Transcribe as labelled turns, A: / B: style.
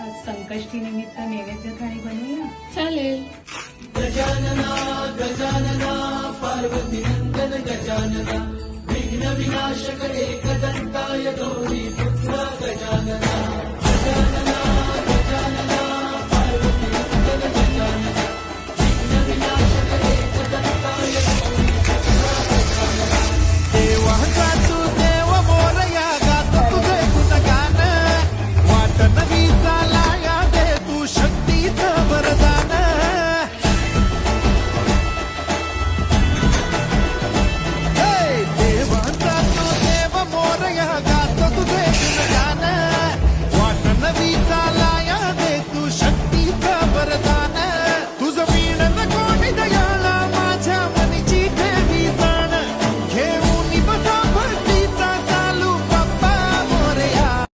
A: आज संकष्टी निमित्त नैवेद्य थाळी बनवूया.
B: चालेल.
C: गजानना गजानना पार्वती नंदन गजानना विघ्न विनाशक एकदंताय गौरी पुत्र